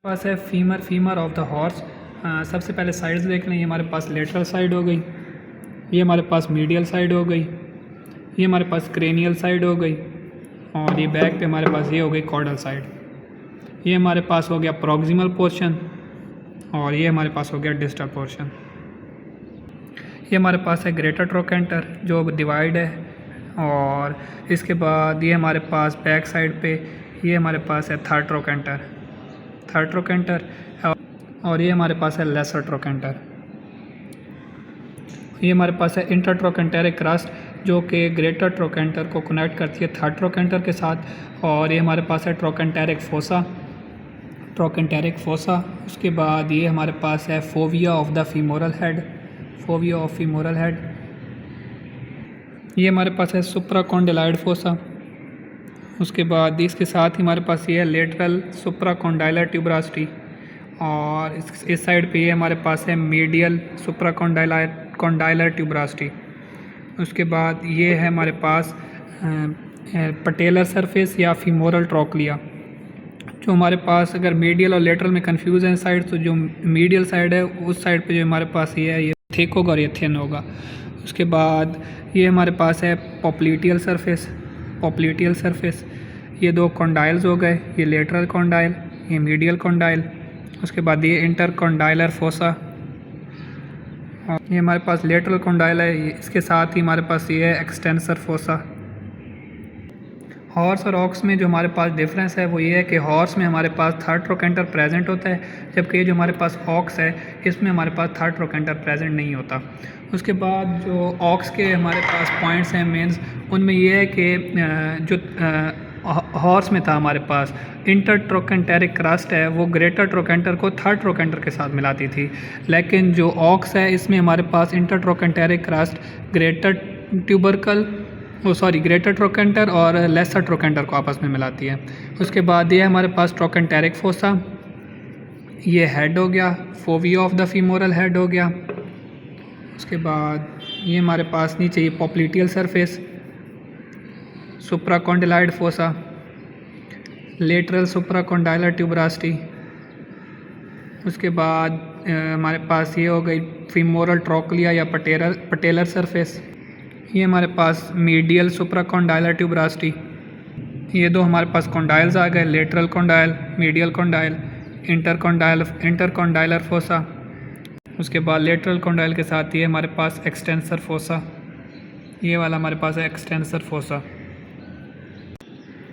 पास है femur of the horse. सबसे पहले साइड्स देख लें। ये हमारे पास लेटरल साइड हो गई, ये हमारे पास मीडियल साइड हो गई, ये हमारे पास क्रेनियल साइड हो गई, और ये बैक पे हमारे पास ये हो गई कॉर्डल साइड। ये हमारे पास हो गया प्रॉक्सिमल पोर्शन, और ये हमारे पास हो गया डिस्टल पोर्शन। ये हमारे पास है ग्रेटर ट्रोकेंटर जो डिवाइड है, और इसके बाद ये हमारे पास बैक साइड पे ये हमारे पास है थर्ड ट्रोकेंटर, और ये हमारे पास है लेसर ट्रोकेंटर। ये हमारे पास है इंटर ट्रोकेंटेरिक क्रस्ट जो कि ग्रेटर ट्रोकेंटर को कनेक्ट करती है थर्ड ट्रोकेंटर के साथ, और ये हमारे पास है ट्रोकेंटेरिक फोसा। उसके बाद ये हमारे पास है fovea of the femoral head. ये हमारे पास है सुप्राकॉन्डिलाइड फोसा। उसके बाद इसके साथ ही हमारे पास ये है लेटरल सुप्राकॉन्डाइलर ट्यूबरासिटी, और इस साइड पे ये हमारे पास है मीडियल सुप्राकॉन्डाइलर ट्यूबरासिटी। उसके बाद ये है हमारे पास पटेलर सरफेस या फीमोरल ट्रोक्लिया। जो हमारे पास अगर मीडियल और लेटरल में कंफ्यूज है साइड, तो जो मीडियल साइड है उस साइड पे जो हमारे पास ये है ये थिक होगा और ये थिन होगा। उसके बाद ये हमारे पास है पॉप्लिटियल सरफेस। ये दो कॉन्डाइल्स हो गए, ये लेटरल कॉन्डाइल, ये मीडियल कॉन्डाइल। उसके बाद ये इंटर कॉन्डाइलर फोसा, और ये हमारे पास लेटरल कॉन्डाइल है। इसके साथ ही हमारे पास ये है एक्सटेंसर फोसा। हॉर्स और ऑक्स में जो हमारे पास डिफरेंस है वो ये है कि हॉर्स में हमारे पास थर्ड ट्रोकेंटर प्रेजेंट होता है, जबकि ये जो हमारे पास ऑक्स है इसमें हमारे पास थर्ड ट्रोकेंटर प्रेजेंट नहीं होता। उसके बाद जो ऑक्स के हमारे पास पॉइंट्स हैं मेंस, उनमें ये है कि जो हॉर्स में था हमारे पास इंटर ट्रोकेंटेरिक क्रस्ट है वो ग्रेटर ट्रोकेंटर को थर्ड ट्रोकेंटर के साथ मिलाती थी, लेकिन जो ऑक्स है इसमें हमारे पास inter trochanteric crest greater trochanter और लेसर ट्रोकेंटर को आपस में मिलाती है। उसके बाद ये हमारे पास ट्रोकेंटेरिक फोसा, ये हेड हो गया, fovea of the femoral head हो गया। उसके बाद ये हमारे पास नीचे ये popliteal surface, supracondyloid fossa, lateral supracondylar tuberosity. उसके बाद हमारे पास ये हो गई फीमोरल ट्रोक्लिया या पटेलर सरफेस। ये हमारे पास मीडियल सुप्राकॉन्डाइलर ट्यूबरासिटी। ये दो हमारे पास कॉन्डाइल्स आ गए, lateral condyle, medial condyle, inter condylar fossa. उसके बाद लेटरल कॉन्डाइल के साथ ये हमारे पास एक्सटेंसर फोसा, ये वाला हमारे पास है एक्सटेंसर फोसा।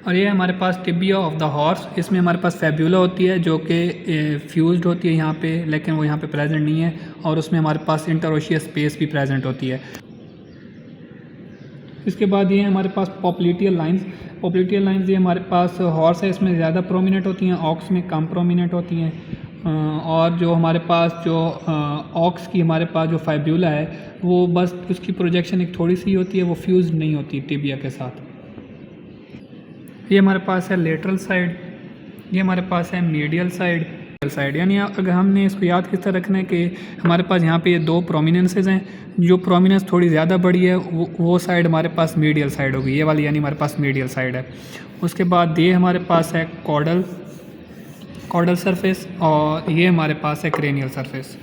और ये हमारे पास टिबिया ऑफ द हॉर्स। इसमें हमारे पास फैब्यूला होती है जो कि फ्यूज्ड होती है यहाँ पे, लेकिन वो यहाँ पे प्रेजेंट नहीं है, और उसमें हमारे पास इंटरओशियस स्पेस भी प्रेजेंट होती है। इसके बाद ये हमारे पास पॉप्लिटियल लाइंस ये हमारे पास हॉर्स है इसमें ज़्यादा प्रोमिनेंट होती हैं, ऑक्स में कम प्रोमिनेंट होती हैं। और जो हमारे पास जो ऑक्स की हमारे पास जो फाइब्यूला है वो बस उसकी प्रोजेक्शन एक थोड़ी सी होती है, वो फ्यूज नहीं होती टिबिया के साथ। ये हमारे पास है लेटरल साइड, ये हमारे पास है मीडियल साइड। यानी अगर हमने इसको याद किस तरह रखना है कि हमारे पास यहाँ पे ये दो प्रोमिनेंसेज हैं, जो प्रोमिनेंस थोड़ी ज़्यादा बड़ी है वो साइड हमारे पास मीडियल साइड होगी, ये वाली यानी हमारे पास मीडियल साइड है। उसके बाद ये हमारे पास है कॉर्डल सरफेस, और ये हमारे पास है क्रेनियल सरफेस।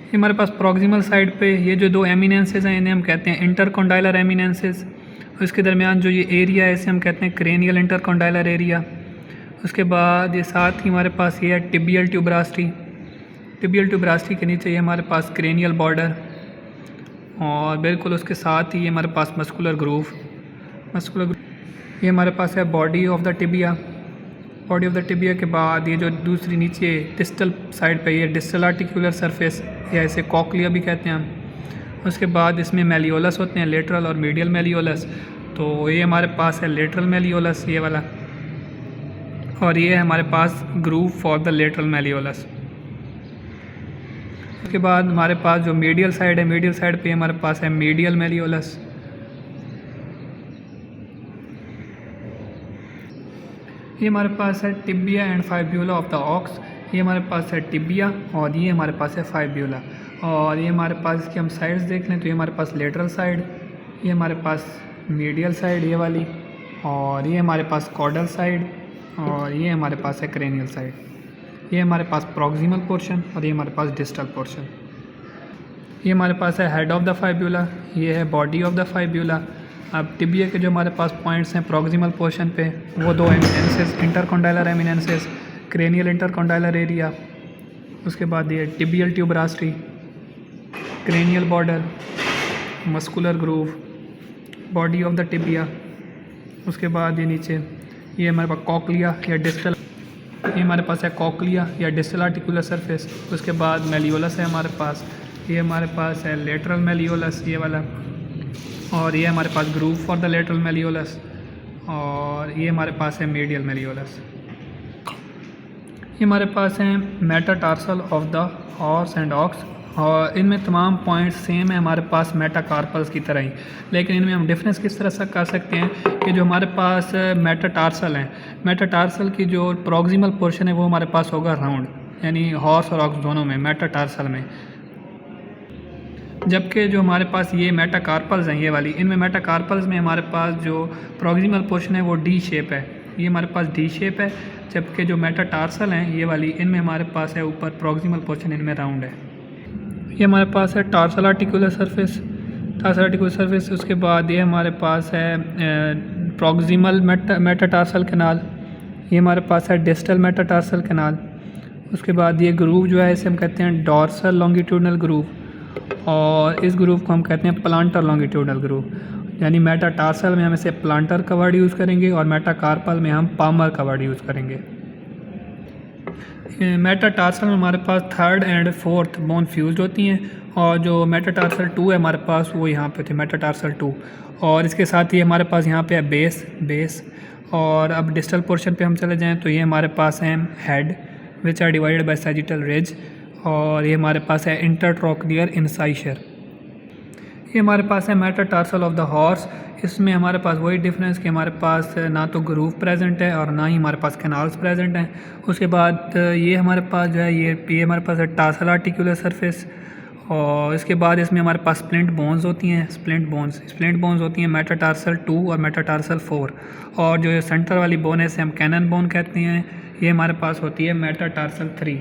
ये हमारे पास प्रॉक्सिमल साइड पे ये जो दो एमिनेंसेज हैं इन्हें हम कहते हैं इंटरकॉन्डाइलर एमिनेंसेज। इसके दरमियान जो ये एरिया है इसे हम कहते हैं क्रेनियल इंटरकॉन्डाइलर एरिया। उसके बाद ये साथ ही हमारे पास ये है टिबियल ट्यूबरासिटी के नीचे ये हमारे पास क्रेनियल बॉर्डर, और बिल्कुल उसके साथ ही ये हमारे पास मस्कुलर ग्रूव। ये हमारे पास है बॉडी ऑफ द टिबिया के बाद ये जो दूसरी नीचे डिस्टल साइड पे ये डिस्टल आर्टिकुलर सरफेस या इसे कॉक्लिया भी कहते हैं हम। उसके बाद इसमें मेलियोलस होते हैं, लेटरल और मीडियल मेलियोलस। तो ये हमारे पास है लेटरल मेलियोलस ये वाला, और ये है हमारे पास ग्रूव फॉर द लेटरल मेलियोलस। उसके बाद हमारे पास जो मीडियल साइड पे हमारे पास है मीडियल मेलियोलस। ये हमारे पास है tibia and fibula of the ox. ये हमारे पास है टिबिया और ये हमारे पास है फाइब्यूला, और ये हमारे पास इसकी हम साइड्स देख लें तो ये हमारे पास लेटरल साइड, ये हमारे पास मीडियल साइड ये वाली, और ये हमारे पास कॉर्डल साइड, और ये हमारे पास है क्रेनियल साइड। ये हमारे पास प्रॉक्सिमल पोर्शन और ये हमारे पास डिस्टल पोर्शन। ये हमारे पास है हेड ऑफ द फाइब्यूला, ये है बॉडी ऑफ द फाइब्यूला। अब टिबिया के जो हमारे पास पॉइंट्स हैं प्रॉक्सिमल पोर्शन पे, वो दो एमिनेंसेस, इंटरकॉन्डाइलर एमिनेंसेस, क्रेनियल इंटरकॉन्डाइलर एरिया, उसके बाद ये tibial tuberosity, cranial border, muscular groove, body of the tibia. उसके बाद ये नीचे ये हमारे पास कॉकलिया या डिस्टल, ये हमारे पास है कॉकलिया या डिस्टल आर्टिकुलर सरफेस। उसके बाद मेलियोलस है हमारे पास, ये हमारे पास है लेटरल मेलियोलस ये वाला, और ये हमारे पास ग्रूव फॉर द लेटरल मेलियोलस, और ये हमारे पास है मीडियल मेलियोलस। ये हमारे पास हैं metatarsal of the horse and ox, और इनमें तमाम पॉइंट्स सेम है हमारे पास मेटाकार्पल्स की तरह ही, लेकिन इनमें हम डिफरेंस किस तरह से कर सकते हैं कि जो हमारे पास मेटाटार्सल हैं, मेटाटार्सल की जो प्रॉक्सिमल पोर्शन है वो हमारे पास होगा राउंड, यानी हॉर्स और ऑक्स दोनों में मेटाटार्सल में, जबकि जो हमारे पास ये मेटाकार्पल्स हैं ये वाली, इनमें मेटाकार्पल्स में हमारे पास जो प्रॉक्सिमल पोर्शन है वो डी शेप है, ये हमारे पास डी शेप है, जबकि जो मेटाटार्सल हैं ये वाली, इनमें हमारे पास है ऊपर प्रॉक्सिमल पोर्शन इनमें राउंड है। ये हमारे पास है tarsal articular surface, tarsal articular surface. उसके बाद ये हमारे पास है प्रॉक्सिमल मेटाटार्सल कैनाल, ये हमारे पास है डिस्टल मेटाटार्सल कैनाल। उसके बाद ये ग्रूव जो है इसे हम कहते हैं डॉर्सल लॉन्गिट्यूडनल ग्रूव, और इस ग्रूव को हम कहते हैं प्लांटर लॉन्गिट्यूडनल ग्रूव, यानी मेटाटार्सल में हम इसे प्लांटर का वर्ड यूज़ करेंगे और मेटाकार्पल में हम पामर का वर्ड यूज़ करेंगे। मेटाटार्सल में हमारे पास third and fourth bone fused होती हैं, और जो मेटाटार्सल 2 है हमारे पास वो यहाँ पे थे मेटाटार्सल 2, और इसके साथ ही हमारे पास यहाँ पे है बेस। और अब डिस्टल पोर्शन पे हम चले जाएं तो ये हमारे पास हैं head which are divided by sagittal ridge, और ये हमारे पास है इंटरट्रोक्लियर इंसाइशर। ये हमारे पास है मेटाटार्सल ऑफ द हॉर्स, इसमें हमारे पास वही डिफरेंस कि हमारे पास ना तो ग्रूव प्रेजेंट है और ना ही हमारे पास कैनाल्स प्रेजेंट हैं। उसके बाद ये हमारे पास जो है ये हमारे पास है टार्सल आर्टिकुलर सरफेस, और इसके बाद इसमें हमारे पास स्प्लिंट बोन्स होती हैं, स्प्लिंट बोन्स होती हैं मेटाटार्सल 2 और मेटाटार्सल 4, और जो सेंटर वाली बोन है इसे हम कैनन बोन कहते हैं, ये हमारे पास होती है मेटाटार्सल 3।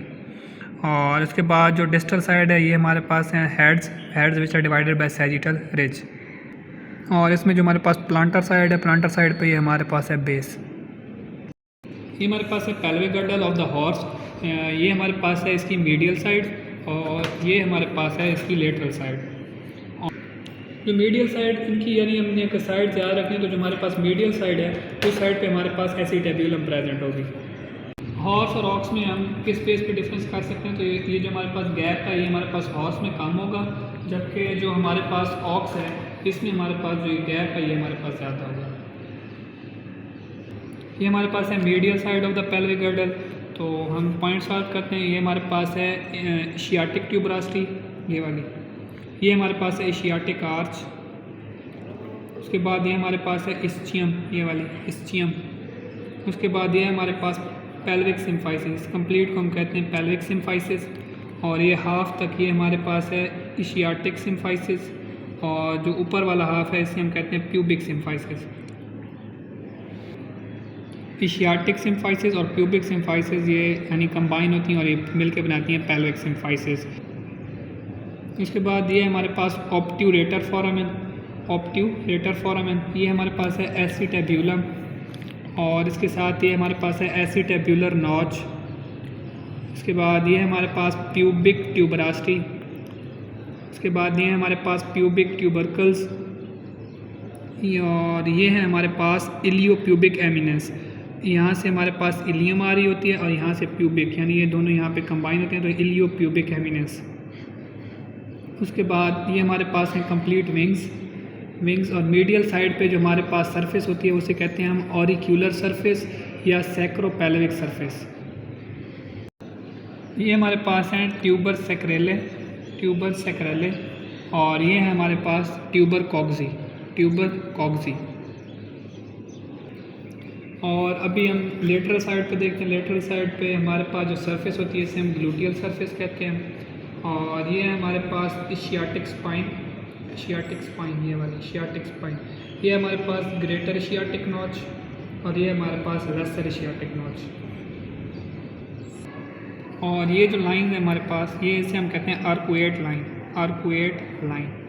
और इसके बाद जो डिस्टल साइड है ये हमारे पास हैं heads which are divided by sagittal ridge, और इसमें जो हमारे पास प्लांटर साइड है, प्लांटर साइड पे ये हमारे पास है बेस। ये हमारे पास है pelvic girdle of the horse, ये हमारे पास है इसकी मीडियल साइड, और ये हमारे पास है इसकी लेटरल साइड। जो मीडियल साइड इनकी यानी हमने एक साइड याद रखें तो जो हमारे पास मीडियल साइड है उस साइड पे हमारे पास एसिटेब्यूलम प्रेजेंट होगी। हॉर्स और ऑक्स में हम किस बेस पे डिफरेंस कर सकते हैं, तो ये जो हमारे पास गैप है ये हमारे पास हॉर्स में कम होगा, जबकि जो हमारे पास ऑक्स है इसमें हमारे पास जो गैप है ये हमारे पास ज़्यादा होगा। ये हमारे पास है medial side of the pelvic girdle, तो हम पॉइंट सॉल्व करते हैं। ये हमारे पास है एशियाटिक ट्यूबरास्ट्री ये वाली, ये हमारे पास है एशियाटिक आर्च। उसके बाद ये हमारे पास है इस्चियम ये वाली इस्चियम। उसके बाद ये हमारे पास पेल्विक सिम्फाइसिस, कंप्लीट को हम कहते हैं पेल्विक सिम्फाइसिस, और ये हाफ तक ये हमारे पास है एशियाटिक सिम्फाइसिस, और जो ऊपर वाला हाफ है इसे हम कहते हैं प्यूबिक सिम्फाइसिस। एशियाटिक सिम्फाइसिस और प्यूबिक सिम्फाइसिस ये यानी कंबाइन होती हैं और ये मिलकर बनाती हैं पेल्विक सिम्फाइसिस। इसके बाद ये हमारे पास ऑब्ट्यूरेटर फोरामेन, ये हमारे पास है एसिटेब्यूलम, और इसके साथ ये हमारे पास है एसिटेब्यूलर नॉच। इसके बाद ये हमारे पास प्यूबिक ट्यूबरास्ट्री, इसके बाद ये हमारे पास प्यूबिक ट्यूबरकल्स, और ये है हमारे पास इलियोप्यूबिक एमिनेंस। यहाँ से हमारे पास इलियम आ रही होती है और यहाँ से प्यूबिक, यानी ये दोनों यहाँ पे कंबाइन होते हैं तो इलियोप्यूबिक एमिनेंस। उसके बाद ये हमारे पास हैं कंप्लीट विंग्स, और मीडियल साइड पे जो हमारे पास सरफेस होती है उसे कहते हैं हम ऑरिक्यूलर सरफेस या सैक्रोपेल्विक सरफेस। ये हमारे पास हैं ट्यूबर सैक्रेले, और ये है हमारे पास ट्यूबर कॉक्सी। और अभी हम लेटरल साइड पे देखते हैं। लेटरल साइड पे हमारे पास जो सरफेस होती है इसे हम ग्लूटियल सरफेस कहते हैं, और ये है हमारे पास एशियाटिक स्पाइन, ये वाली एशियाटिक स्पाइन। ये हमारे पास ग्रेटर एशियाटिक नॉच, और ये हमारे पास लेसर एशियाटिक नॉच। और ये जो लाइन है हमारे पास, ये इसे हम कहते हैं आर्कुएट लाइन, आर्कुएट लाइन।